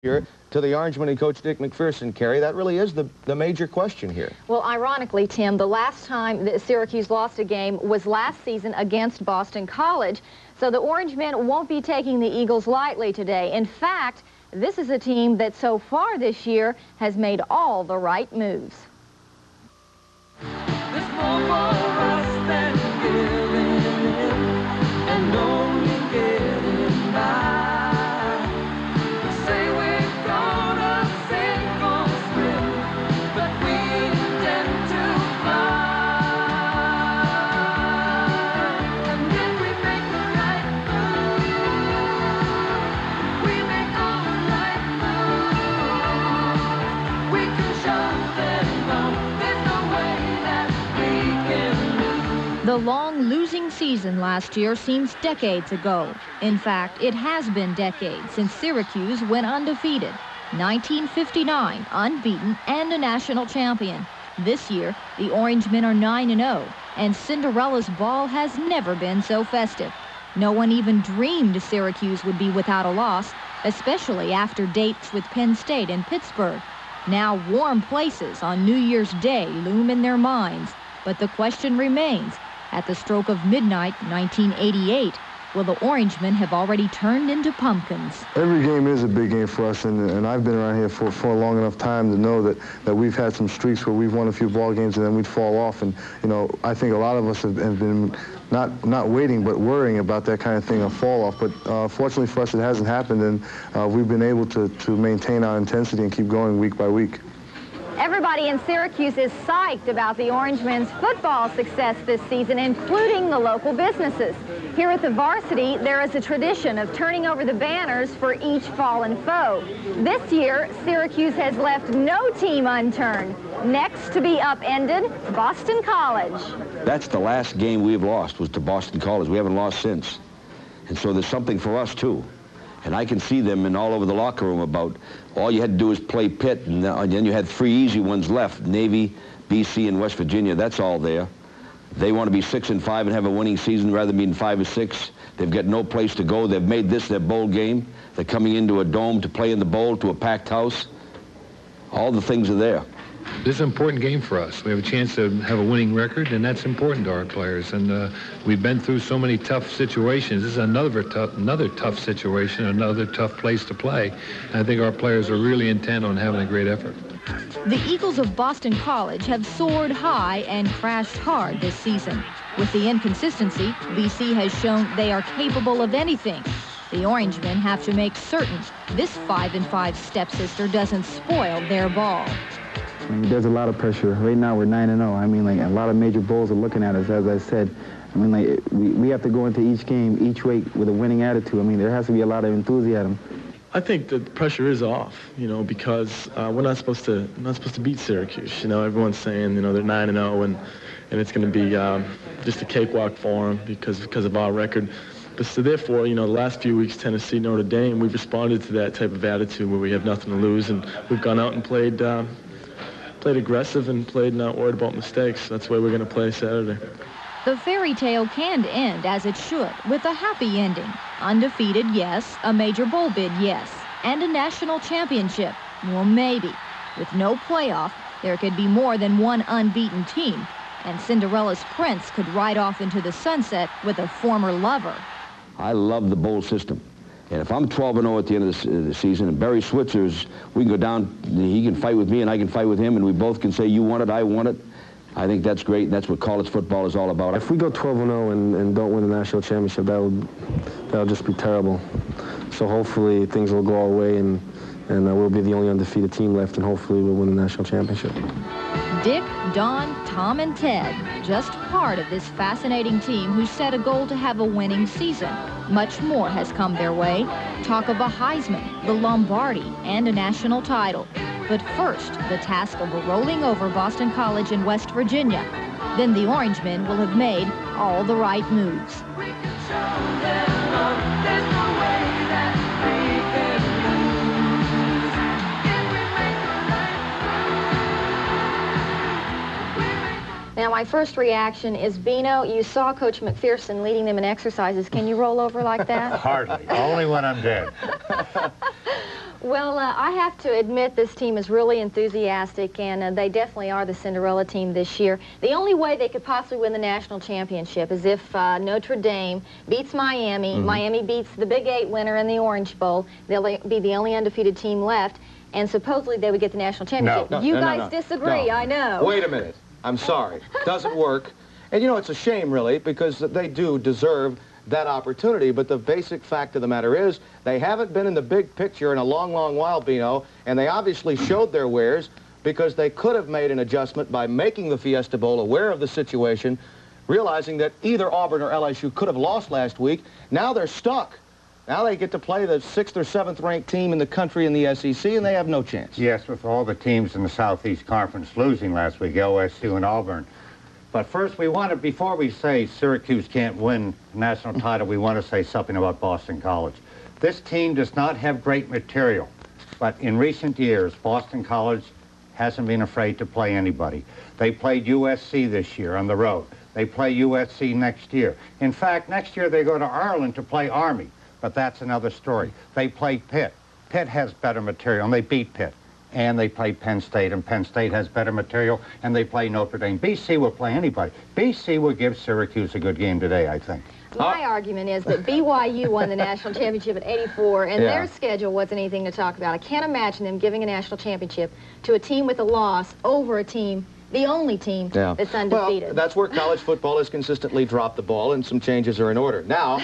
Here to the Orangemen and Coach Dick McPherson, Karie. That really is the major question here. Well, ironically, Tim, the last time that Syracuse lost a game was last season against Boston College. So the Orangemen won't be taking the Eagles lightly today. In fact, this is a team that so far this year has made all the right moves. There's more for us than giving in, and only getting by. The long losing season last year seems decades ago. In fact, it has been decades since Syracuse went undefeated. 1959, unbeaten and a national champion. This year, the Orangemen are 9-0, and Cinderella's ball has never been so festive. No one even dreamed Syracuse would be without a loss, especially after dates with Penn State and Pittsburgh. Now warm places on New Year's Day loom in their minds, but the question remains, at the stroke of midnight, 1988, will the Orangemen have already turned into pumpkins? Every game is a big game for us, and I've been around here for a long enough time to know that we've had some streaks where we've won a few ball games and then we'd fall off. And, you know, I think a lot of us have been not waiting but worrying about that kind of thing, a fall off. But fortunately for us, it hasn't happened, and we've been able to maintain our intensity and keep going week by week. Everybody in Syracuse is psyched about the Orangemen's football success this season, including the local businesses. Here at the varsity, there is a tradition of turning over the banners for each fallen foe. This year, Syracuse has left no team unturned. Next to be upended, Boston College. That's the last game we've lost, was to Boston College. We haven't lost since. And so there's something for us, too. And I can see them in all over the locker room about all you had to do is play Pitt, and then you had 3 easy ones left, Navy, BC, and West Virginia. That's all there. They want to be 6-5 and have a winning season rather than being 5-6. They've got no place to go. They've made this their bowl game. They're coming into a dome to play in the bowl, to a packed house. All the things are there. This is an important game for us. We have a chance to have a winning record, and that's important to our players. And we've been through so many tough situations. This is another tough situation, another tough place to play. And I think our players are really intent on having a great effort. The Eagles of Boston College have soared high and crashed hard this season. With the inconsistency, BC has shown they are capable of anything. The Orangemen have to make certain this 5-5 stepsister doesn't spoil their ball. I mean, there's a lot of pressure. Right now, we're 9-0. I mean, like, a lot of major bowls are looking at us, as I said. I mean, like, we have to go into each game, each week, with a winning attitude. I mean, there has to be a lot of enthusiasm. I think the pressure is off, you know, because we're not supposed to beat Syracuse. You know, everyone's saying, you know, they're 9-0 and it's going to be just a cakewalk for them because of our record. But so therefore, you know, the last few weeks, Tennessee, Notre Dame, we've responded to that type of attitude where we have nothing to lose, and we've gone out and played aggressive and played not worried about mistakes. That's the way we're going to play Saturday. The fairy tale can end as it should, with a happy ending. Undefeated, yes. A major bowl bid, yes. And a national championship, well, maybe. With no playoff, there could be more than one unbeaten team, and Cinderella's prince could ride off into the sunset with a former lover. I love the bowl system. And if I'm 12-0 at the end of the season, and Barry Switzer's, we can go down, he can fight with me and I can fight with him, and we both can say, you want it, I want it. I think that's great. That's what college football is all about. If we go 12-0 and don't win the national championship, that'll just be terrible. So hopefully things will go our way, and we'll be the only undefeated team left, and hopefully we'll win the national championship. Dick, Don, Tom, and Ted, just part of this fascinating team who set a goal to have a winning season. Much more has come their way. Talk of a Heisman, the Lombardi, and a national title. But first, the task of rolling over Boston College in West Virginia. Then the Orangemen will have made all the right moves. Now, my first reaction is, Beano, you saw Coach McPherson leading them in exercises. Can you roll over like that? Hardly. Only when I'm dead. Well, I have to admit this team is really enthusiastic, and they definitely are the Cinderella team this year. The only way they could possibly win the national championship is if Notre Dame beats Miami, Miami beats the Big 8 winner in the Orange Bowl. They'll be the only undefeated team left, and supposedly they would get the national championship. No, you no, guys disagree, no. I know. Wait a minute. I'm sorry. Doesn't work. And, you know, it's a shame, really, because they do deserve that opportunity, but the basic fact of the matter is they haven't been in the big picture in a long, long while, Beano, and they obviously showed their wares because they could have made an adjustment by making the Fiesta Bowl aware of the situation, realizing that either Auburn or LSU could have lost last week. Now they're stuck. Now they get to play the 6th or 7th ranked team in the country in the SEC, and they have no chance. Yes, with all the teams in the Southeast Conference losing last week, LSU and Auburn. But first, before we say Syracuse can't win the national title, we want to say something about Boston College. This team does not have great material, but in recent years, Boston College hasn't been afraid to play anybody. They played USC this year on the road. They play USC next year. In fact, next year they go to Ireland to play Army, but that's another story. They play Pitt. Pitt has better material, and they beat Pitt. And they play Penn State, and Penn State has better material, and they play Notre Dame. BC will play anybody. BC will give Syracuse a good game today, I think. My argument is that BYU won the national championship at 84, and their schedule wasn't anything to talk about. I can't imagine them giving a national championship to a team with a loss over a team, the only team that's undefeated. Well, that's where college football has consistently dropped the ball, and some changes are in order. Now,